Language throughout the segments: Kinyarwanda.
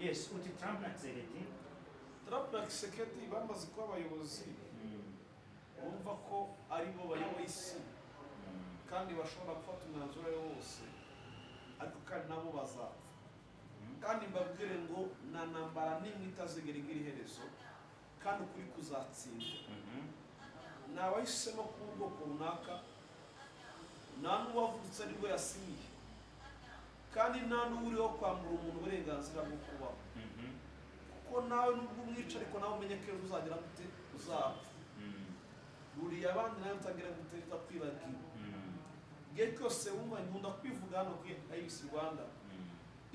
Yes, uti Trump na Tshisekedi. Trump na Tshisekedi bamaze kuba abayobozi bumva ko ari bo bayoboye isi kandi bashobora gufata umwanzuro wose, ariko kandi nabo bazapfa. Kandi mbabwire ngo nta ntambara n'imwe itazigera igira iherezo, kandi ukuri kuzatsinda. Nabahisemo kuba ubwoko runaka, nta n'uwavutse aribwo yasinyiye, kandi nta n'uriho kwambura umuntu uburenganzira bwo kubaho. Kuko nawe nubwo umwica, ariko nawe umenye ko ejo uzagira gute uzapfa. Buriya abandi nawe utagira gute utakwibagiwe. Igihe cyose wumva nkunda kwivuga hano kuri IBC Rwanda,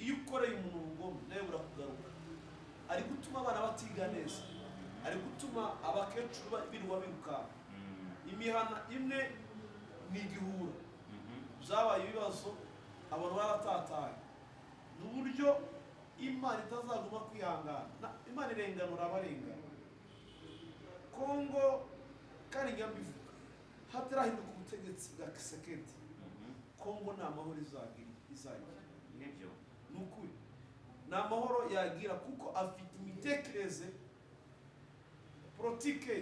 iyo ukoreye umuntu ubugome nawe burakugaruka. Ari gutuma abana batiga neza, ari gutuma abakecuru birirwa birukanka. Imihana imwe ni igihura, byabaye ibibazo, abantu baratatanye. N'uburyo Imana itazaguma kwihangana, Imana irenganura abarengana. Kongo kandi ngambivuga hatarahinduka ubutegetsi bwa Tshisekedi, Kongo nta mahoro izagira. Nibyo. Nukuri nta mahoro yagira, kuko afite imitekerereze politike.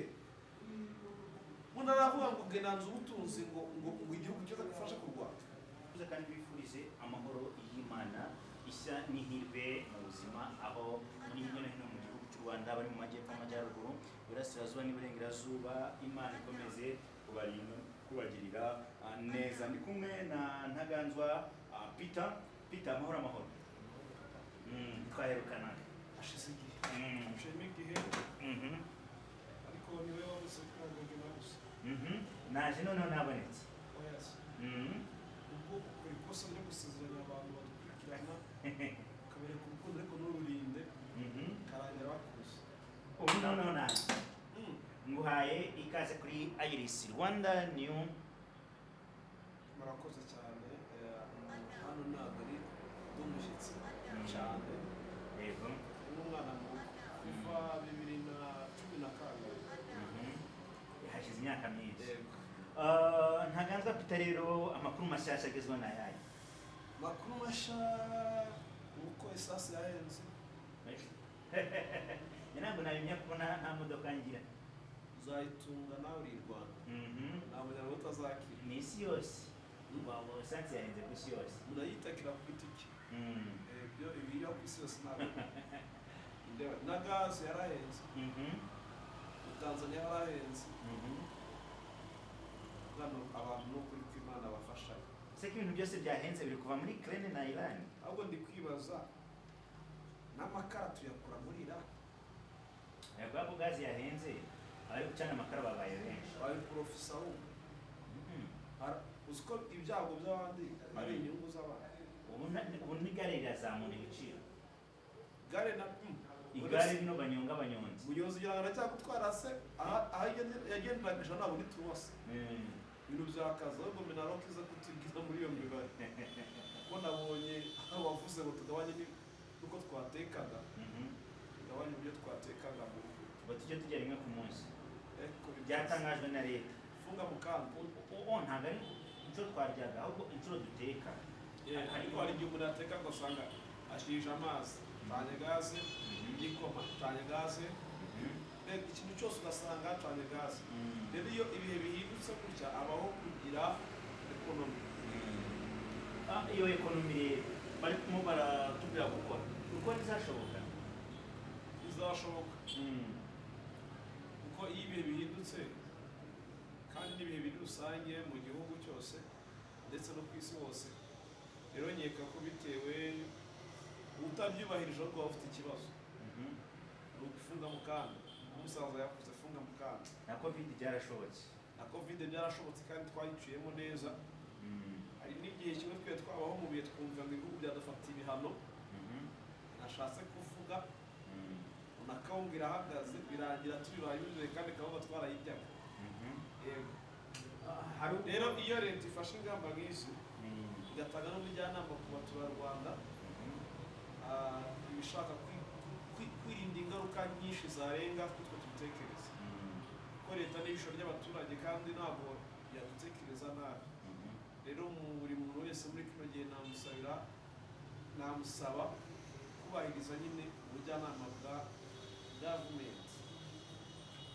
Umuntu aravuga ngo genanze ubutunzi ngo igihugu cyose gifasha kurwanya. Kandi bifurize amahoro y'Imana ishya n'ihirwe mu buzima, aho muri hirya no hino mu gihugu cy'u Rwanda, bari mu majyepfo, amajyaruguru, iburasirazuba n'iburengerazuba, Imana ikomeze kubagirira neza. Ndi kumwe na Ntaganzwa Peter. Amahoro. Twaherukanaga Hashize igihe, ariko niwe wabuze kwagagena gusa. naje noneho nabonetse. Ubwo ukora ikosa ryo gusezeranya abantu badukurikirana, ukabereka urukundo ariko n'ururinde, karangira bakuze. Ubu noneho naje nguhaye ikaze kuri IBC Rwanda New. Murakoze cyane. Hano ntabwo ari umushyitsi cyane, Yego. n'umwana muto kuva 2012. Hashize imyaka myinshi. Yego. Ntaganzwa Peter, rero amakuru mashyashya agezweho na yayi. Makuru mashya uko esasi yahenze. Ntabwo nabimye kubona nta modoka ngira. Uzayitunga nawe uri i Rwanda. Nta munyarwanda utazakira. Ni isi yose. Waba esansi yahenze ku isi yose. Munayitakira ku giti cye. Ibyo ibiriho ku isi yose ntabwo. Na gaze yarahenze. Tanzania yarahenze. Abantu no kuri kw'Imana bafashanya. Se ko ibintu byose byahenze biri kuva muri Ukraine na Iran. Ahubwo ndi kwibaza n'amakara tuyakura muri Iran. Yagwa ko gazi yahenze, ari gucana amakara babaye benshi. Bari profesa wo. Uziko ibyago by'abandi ari inyungu z'abandi. Ubu ni gare irazamura ibiciro. Gare na igare rino banyonzi. Munyonzi yanga cyakutwara se aha yagenderaga ijana nabo nituwase. Ibintu byakaza ahubwo Minaroke iza kutugiza muri iyo mibare. Kuko nabonye aho wavuze ngo tugabanye nuko twatekaga. Tugabanye ibyo twatekaga mu tujye tujya rimwe ku munsi. Byatangajwe na leta. Funga mukanda. Ntabwo ari inshuro twaryaga, ahubwo inshuro duteka. Ariko hari igihe umuntu ateka agasanga ashije amazi, canye gaze, igikoma, canye gaze, ikintu cyose ugasanga canye gaze. Rero iyo ibihe bihindutse gutya abaho kugira ekonomi. Iyo ekonomi barimo baratubwira gukora uko bizashoboka. Bizashoboka. Kuko iyo ibihe bihindutse kandi n'ibihe biri rusange mu gihugu cyose ndetse no ku isi hose, rero nkeka ko bitewe utabyubahirije ahubwo waba ufite ikibazo. Ni ugufunga mukanda. Umusaza yavuze funga mukanda. Na covid byarashobotse. Na covid byarashobotse kandi twayiciyemo neza. Hari n'igihe kimwe twe twabaho mu bihe twumva ngo ibihugu byadufatiye ibihano. Nashatse kuvuga unakawunga irahagaze birangira turibayuzuye kandi kawunga twarayijyaga. Yego. Rero iyo leta ifashe ingamba nk'izi igatanga n'ubujyanama ku baturarwanda, ibishaka kwirinda ingaruka nyinshi zarenga kutwe tubitekereza. Kuko leta ni ijisho ry'abaturage kandi ntabwo yadutekereza nabi. Rero buri muntu wese muri kino gihe namusaba kubahiriza nyine ubujyanama bwa gavumenti.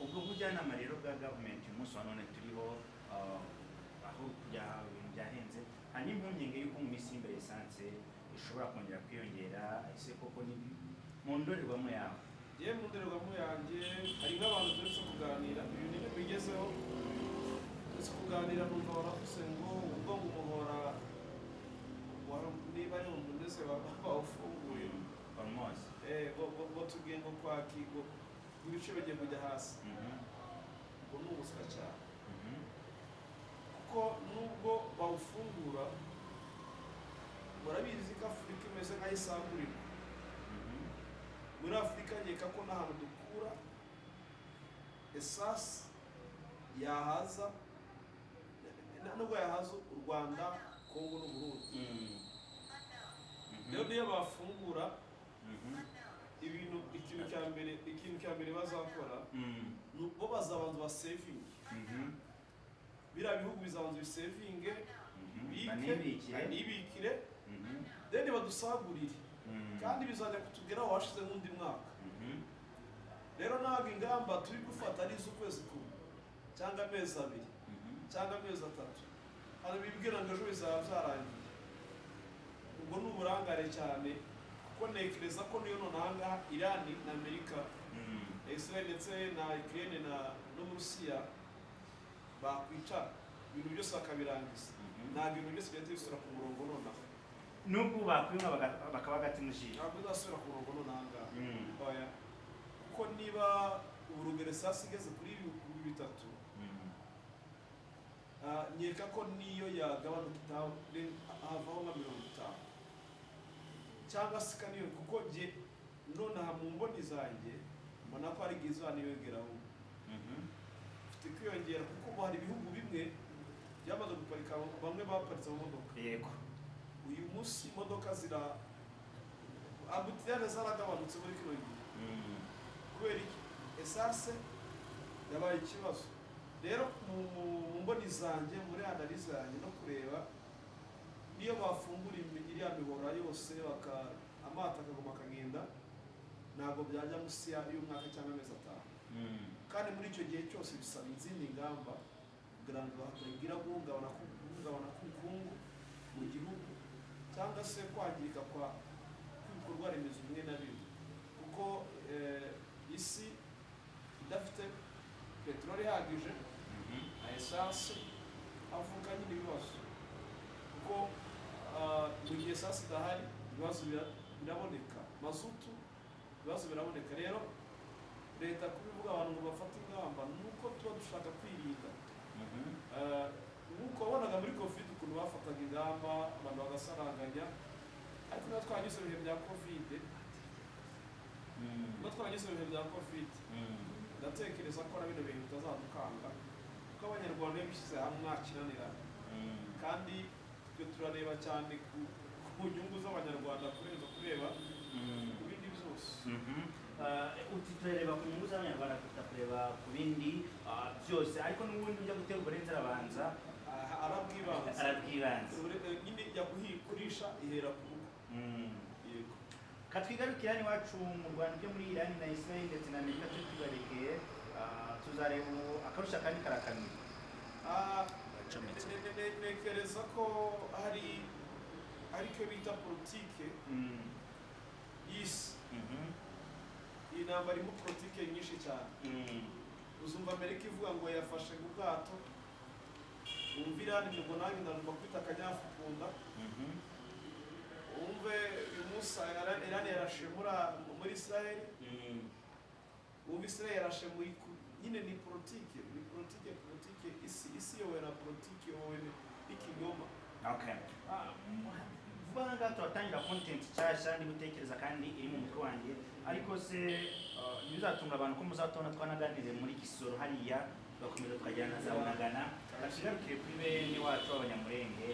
ubwo bujyanama rero bwa gavumenti uyu munsi wa none turiho aho ibintu byahenze hari n'impungenge y'uko mu minsi y'imbere esanse ishobora kongera kwiyongera. ese koko ni mu ndorerwamo yawe? yewe mu ndorerwamo yanjye hari nk'abantu turetse kuganira ibintu iyo bigezeho turetse kuganira numva baravuze ngo ubwo umuhora niba ari umuneze bawufunguye Hormuz ngo tubwiye ngo kwakirwa ibiciro bigiye kujya hasi. ubwo ni ubuswa cyane kuko nubwo bawufungura murabizi ko Afurika imeze nk'aho isangurirwa. muri Afurika nkeka ko n'ahantu dukura esasi yahaza nubwo yahaza u Rwanda, Kongo n'Uburundi. rero niyo bafungura ikintu cya mbere bazakora ni uko bazabanza basevinge. biriya bihugu bizabanza bisevinge banibikire then badusagurire kandi bizajya kutugeraho washize nk'undi mwaka. rero ntabwo ingamba turi gufata ari iz'ukwezi kumwe cyangwa amezi abiri cyangwa amezi atatu, hari bibwira ngo ejo bizaba byarangiye. ubwo ni uburangare cyane kuko ntekereza ko niyo nonaha Irani na Amerika, Israel ndetse na Ukraine n'Uburusiya bakwicara ibintu byose bakabirangiza. ntabwo ibintu byose bihita bisubira ku murongo nonaha. nubwo bakwima bakaba hagati mu jisho ntabwo bizasubira ku murongo nonaha. kuko niba uburugeresasi igeze kuri ibihumbi bitatu, nkeka ko niyo yagabanuka havaho nka 50 cyangwa se ikaniyo, kuko jye nonaha mu mboni zanjye mbona ko hari igihe izaniyongeraho. ifite kwiyongera kuko hari ibihugu bimwe byamaze guparika, bamwe baparitse mu modoka. yego uyu munsi imodoka ambutiyane zaragabanutse muri kino gihe. kubera iki? esanse yabaye ikibazo. rero mu mboni zanjye, muri analize yanjye no kureba, niyo bafungura iriya mihora yose amato akaguma akagenda, ntabwo byajya munsi y'umwaka cyangwa amezi 5. kandi muri icyo gihe cyose bisaba izindi ngamba kugira ngo hatagira guhungabana k'ubukungu mu gihugu cyangwa se kwangirika kw'ibikorwa remezo bimwe na bimwe. kuko isi idafite peteroli ihagije na esanse havuka nyine ibibazo. kuko mu gihe esanse idahari ibibazo biraboneka, mazutu ibibazo biraboneka. rero leta kubivuga abantu ngo bafate ingamba nuko tuba dushaka kwirinda. nk'uko wabonaga muri covid ukuntu bafataga ingamba abantu bagasaranganya, ariko niba twanyuze ibihe bya covid ndatekereza ko na bino bintu bitazadukanga, kuko abanyarwanda iyo bishyize hamwe mwakinanirana. kandi twe turareba cyane ku nyungu z'abanyarwanda kurenza kureba ku bindi byose. uti turareba ku nyungu z'abanyarwanda kuruta kureba ku bindi byose, ariko n'ubundi ujya gutera uburenze arabanza arabwibanza nyine ijya kurisha ihera ku rugo. yego katwigarukira hano iwacu mu Rwanda byo muri Irani na Israel ndetse na Amerika cyo tubarekeye, tuzareba akarusha kandi karakamira. ntekereza ko hari icyo bita politike y'isi. iyi ntambara irimo politike nyinshi cyane. uzumva Amerika ivuga ngo yafashe ubwato, wumva Irani ngo nanjye ndagomba kwita akanyafu ku nda. wumve uyu munsi Irani yarashe muri Israel, wumva Israel yarashe nyine ni politike isi yowe na politike yowe n'ikinyoma. vuba aha ngaha turatangira content nshyashya ndi gutekereza kandi iri mu mutwe wanjye, ariko se ntibizatunga abantu ko muzatubona twanaganiriye muri Gisoro hariya, tugakomeza tukajyana na za Bunagana. Tugarukire kuri bene wacu b'Abanyamulenge.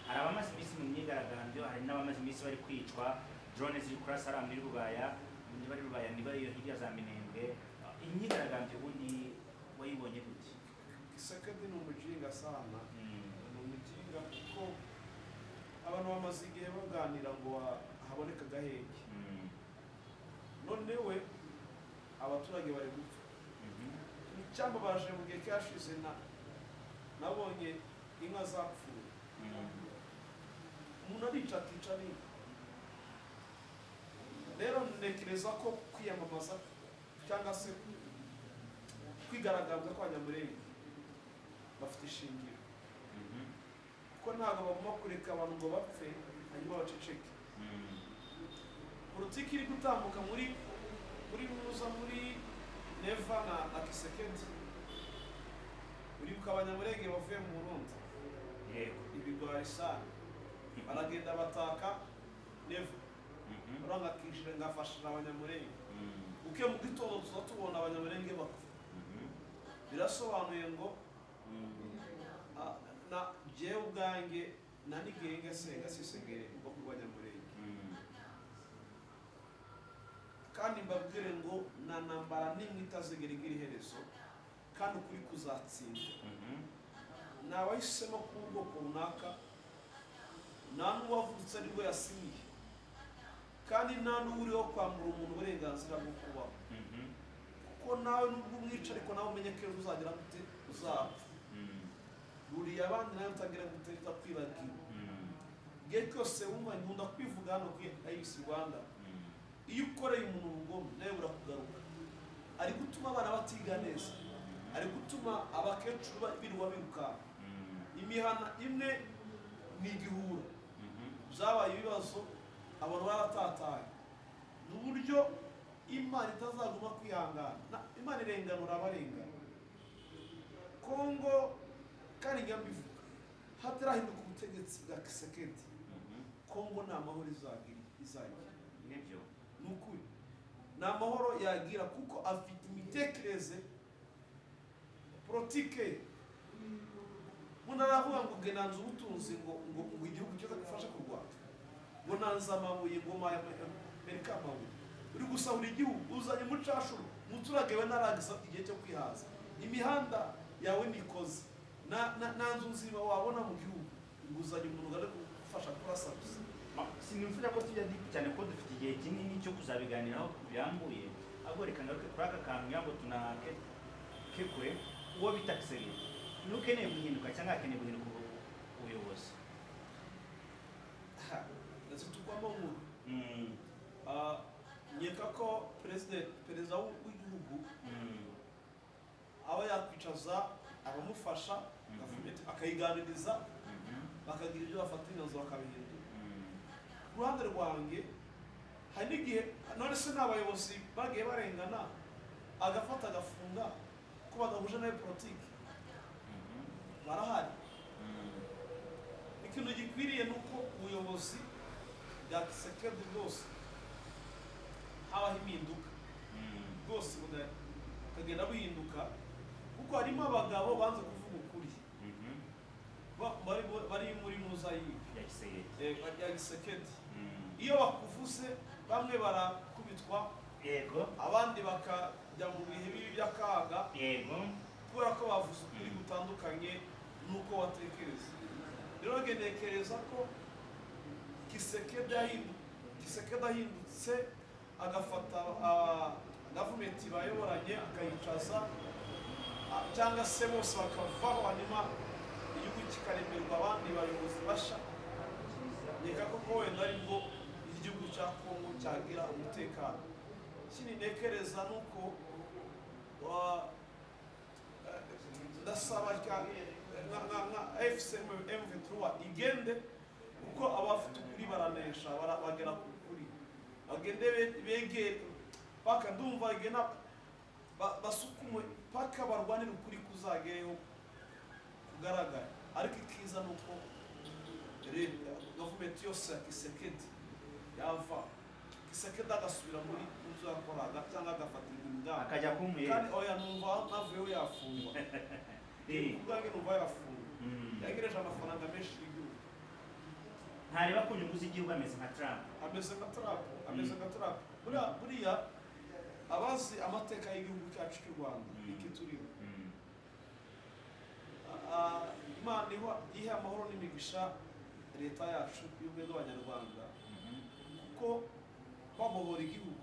hari abamaze iminsi mu myigaragambyo, hari n'abamaze iminsi bari kwicwa, drone ziri kurasa ari muri Rubaya, niba ari Rubaya niba iyo hirya za Minembwe. imyigaragambyo ubundi wayibonye gute? Kisekedi ni umujinga sana. ni umujinga kuko abantu bamaze igihe baganira ngo haboneka agahenge. none we abaturage bari gupfa. Icyambabaje mu gihe cyashize nabonye inka zapfuye, umuntu arica n'inka. Rero ntekereza ko kwiyamamaza cyangwa se kwigaragaza kw'Abanyamulenge bafite ishingiro, kuko ntabwo bagomba kureka abantu ngo bapfe hanyuma baceceke. Politiki iri gutambuka muri Neva na Kisekedi, uribuka Abanyamulenge bavuye mu Burundi ibigwari sana baragenda bataka Neva, barangakishije ngafashira Abanyamulenge. Uke mu gitondo tuza tubona Abanyamulenge bapfa, birasobanuye ngo na jewe ubwanjye nanigenge senga sisegere ngo kubanyamulenge. Kandi mbabwire ngo na nambara nimwe itazigera igira iherezo, kandi ukuri kuzatsinda. Nabahisemo ku bwoko runaka, nta n'uwavutse ari we yasinyiye, kandi nta n'uriho kwambura umuntu uburenganzira bwo kubaho. Kuko nawe nubwo umwica ariko nawe umenye ko uzagira gute uzapfa. Buriya abandi nawe utagira gute utakwibagiwe. Igihe cyose wumva nkunda kwivuga hano kuri IBC Rwanda, iyo ukoreye umuntu ubugome nawe burakugaruka. Ari gutuma abana batiga neza, ari gutuma abakecuru birirwa birukanka. Imihana imwe ni igihura, byabaye ibibazo, abantu baratatanye. N'uburyo Imana itazaguma kwihangana, Imana irenganura abarengana. Kongo kandi ngambivuga hatarahinduka ubutegetsi bwa Kisekedi, Kongo nta mahoro izagira. Nibyo Nukuri nta mahoro yagira, kuko afite imitekerereze politike. Umuntu aravuga ngo genanze ubutunzi ngo igihugu cyose gifashe kurwanya, ngo nanze amabuye ngo Amerika amabuye. Uri gusahura igihugu, uzanye umucashuru, umuturage we naragiza igihe cyo kwihaza. Imihanda yawe nikoze, na nzu nzima wabona mu gihugu, inguzanyo umuntu ugana gufasha kurasa gusa. Sinimfuza ko tujya deep cyane ko dufite igihe kinini cyo kuzabiganiraho birambuye. Ahubwo reka ngaruke kuri aka kantu yabo tunakekwe uwo bita Kisekedi. Nukeneye guhinduka cyangwa akeneye guhinduka ubuyobozi. Ndetse tukwamo nkuru. Nyeka ko perezida w'igihugu aba yakwicaza abamufasha, akayiganiriza, bakagira ibyo bafata imyanzuro bakabihindura. Ku ruhande rwanjye hari n'igihe none se n'abayobozi bagiye barengana agafata agafunga ko badahuje nawe politiki, barahari. Ikintu gikwiriye ni uko ubuyobozi bwa Kisekedi bwose habaho impinduka bwose bukagenda buhinduka, kuko harimo abagabo banze kuvuga ukuri bari muri muzayi ya Kisekedi. Iyo bakuvuze bamwe barakubitwa, abandi bakajya mu bihe bibi by'akaga, kubera ko bavuze ukuri gutandukanye nuko watekereza. Rero ngenekereza ko Kisekedi ahindutse agafata gavumenti bayoboranye akayicaza, cyangwa se bose bakavaho hanyuma igihugu kikaremerwa abandi bayobozi basha. Nyeka koko wenda aribwo igihugu cya Kongo cyagira umutekano. Ikindi ntekereza nuko ndasaba nka FCM23 igende, kuko abafite ukuri baranesha, bagera ku kuri. Bagende begere paka ndumva igena basukumwe paka barwanira ukuri kuzagereho kugaragara. Ariko ikiza nuko leta gavumenti yose ya Kisekedi yava, Kisekedi agasubira muri uzo yakoraga cyangwa agafatirwa ingamba akajya kumuyera. Kandi oya numva navuyeho yafungwa. Ubwange numva yafungwa, yagereje amafaranga menshi y'igihugu. Ntareba ku nyungu z'igihugu ameze nka Trump. Ameze nka Trump. Buriya abazi amateka y'igihugu cyacu cy'u Rwanda iki turiho, Imana ihe amahoro n'imigisha leta yacu y'ubumwe bw'Abanyarwanda, kuko babohora igihugu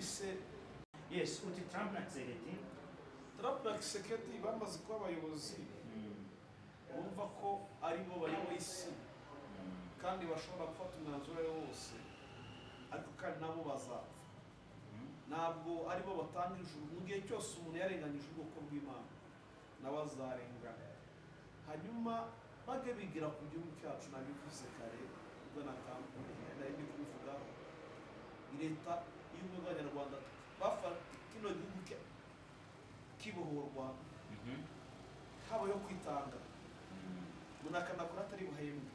bise Yes, uti Trump na Tshisekedi. Trump na Tshisekedi bamaze kuba abayobozi bumva ko ari bo bayoboye isi kandi bashobora gufata umwanzuro ari wose, ariko kandi nabo bazapfa. Ntabwo ari bo batanga ijuru. Mu gihe cyose umuntu yarenganyije ubwoko bw'Imana nawe azarengana. Hanyuma bage bigira ku gihugu cyacu, nabivuze kare ubwo nari ndi kubivugaho. Leta y'ubumwe bw'Abanyarwanda bafata kino gihugu kibohorwa, habayeho kwitanga, umuntu akanakora atari buhembwe.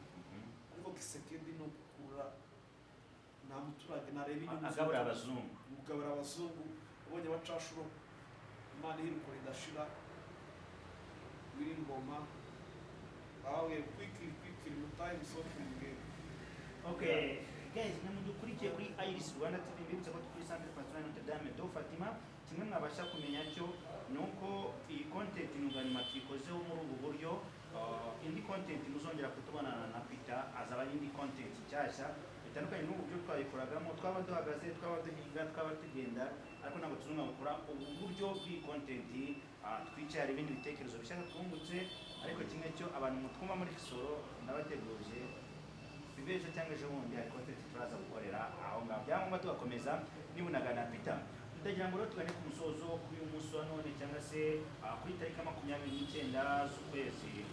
Ariko Tshisekedi no gukura nta muturage nareba inyuma Agabura abazungu. Mugabura abazungu ubonye abacashuro Imana iheruka idashira wiri ngoma bawe kwikiri mutaye musokiri ngere. Okay, guys, namudukurikiye kuri Iris Rwanda TV, mbibutsa ko kuri Centre Pastoral Notre Dame de Fatima. Kimwe mwabasha kumenya cyo nuko iyi content nunganima twikozeho muri ubu buryo. Indi content muzongera kutubona na Peter azaba indi content cyashya bitandukanye n'uburyo twayikoragamo, twaba duhagaze, twaba duhinga, twaba tugenda, ariko ntabwo tuzunga gukora ubu buryo bw'iyi content. Twicaye hari ibindi bitekerezo bishaka twungutse, ariko kimwe cyo abantu mutwumva muri Kisoro ndabateguje bibeje cyangwa ejo bundi hari content turaza gukorera aho ngaho. Byangomba tugakomeza nibunagana Peter. Ndagira ngo rero tugane ku musozo kuri uyu munsi wa none, cyangwa se kuri tariki 29 z'ukwezi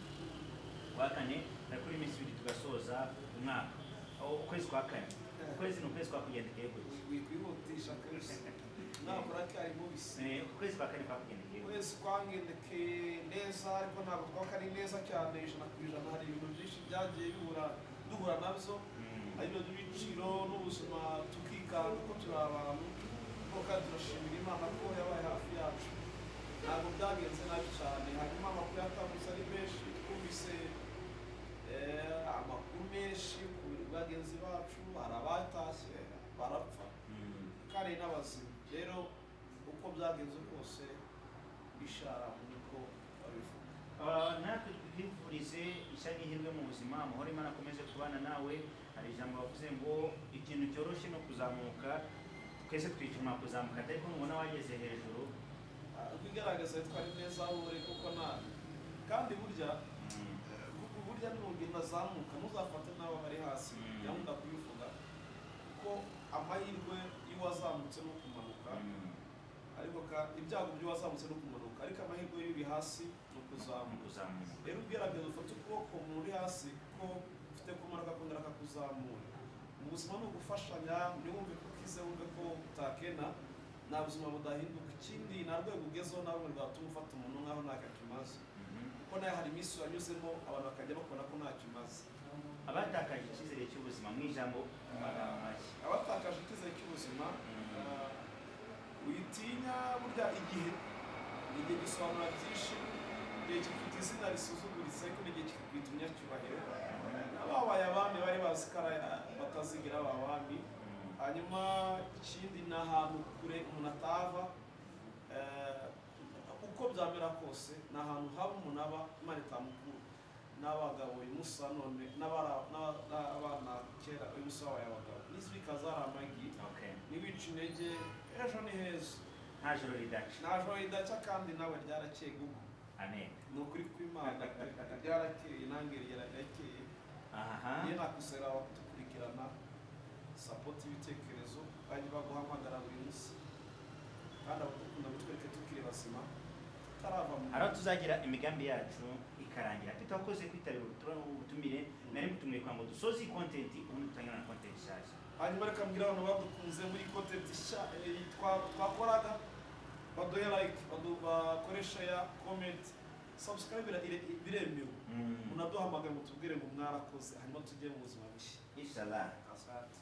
kwa kane, kuri iminsi ibiri tugasoza umwaka. Ukwezi kwa kane, ukwezi ni ukwezi kwa kugendekeye gutya, wikwihutisha kwese nakora cyari mubisi. Ukwezi kwa kane kwa kugendekeye ukwezi kwangendekeye neza, ariko ntabwo twakari neza cyane 100%. Hari ibintu byinshi byagiye duhura nabyo, ari ibyo by'ibiciro n'ubuzima, tukikanga ko turi abantu, kandi turashimira Imana ko yabaye hafi yacu. Ntabwo byagenze nabi cyane. Hanyuma amakuru yatambutse ari menshi, twumvise amakuru menshi ku bagenzi bacu, hari abatashye barapfa kandi n'abazima. Rero uko byagenze kose bishara niko babivuga. Natwe twifurize ishya n'ihirwe mu buzima, amahoro Imana akomeze kubana nawe. Hari ijambo bavuze ngo ikintu cyoroshye no kuzamuka, twese twicuma kuzamuka, ariko nubona wageze hejuru bigaragaza twari neza aho uri, kuko nabi kandi burya n'umuntu azamuka ntuzafate n'abo bari hasi. Yakunda kubivuga ko amahirwe y'uwazamutse no kumanuka, ariko ibyago by'uwazamutse no kumanuka, ariko amahirwe y'uri hasi no kuzamuka. Rero ugerageza ufate ukuboko umuntu uri hasi, kuko ufite kumanuka akongera akakuzamura. Mu buzima ni ugufashanya, ntiwumve ko ukize, wumve ko utakena, nta buzima budahinduka. Ikindi nta rwego ugezeho nawe rwatuma ufata umuntu nk'aho ntacyo kimaze, kuko nawe hari iminsi wanyuzemo abantu bakajya bakora ko ntacyo imaze. Abatakaje icyizere cy'ubuzima mu ijambo amagambo make. Abatakaje icyizere cy'ubuzima uyitinya, burya igihe gisobanura byinshi. Igihe kifite izina risuzuguritse, ariko n'igihe kikakwita umunyacyubahiro. N'ababaye abami bari bazi ko batazigira abami. Hanyuma ikindi ni ahantu kure umuntu atava, uko byamera kose ni ahantu haba umuntu aba Imana itamukura. N'abagabo uyu munsi wa none n'abana kera uyu munsi wabaye abagabo, n'isi bikazara amagi. Ntiwice intege, ejo ni heza, nta joro ridaca kandi nawe ryarakeye gugu. Amen. Ni ukuri kw'Imana ryarakeye, nange ryarakeye. Niyo nakusera abatukurikirana sapoti ibitekerezo, bajya baguhamagara buri munsi, kandi abadukunda gutwereke tukiri bazima tutarava mu aho tuzagira imigambi yacu ikarangira. Tutakoze kwitabira ubutumire, nari mutumire kwa ngo dusoze iyi content, ubundi dutangira na content nshyashya. Hanyuma reka mbwira abantu badukunze muri content twakoraga, baduhe like, bakore share, comment, subscribe, biremewe. Munaduhamagare mutubwire ngo mwarakoze, hanyuma tujye mu buzima bushya. Inshallah. Asante.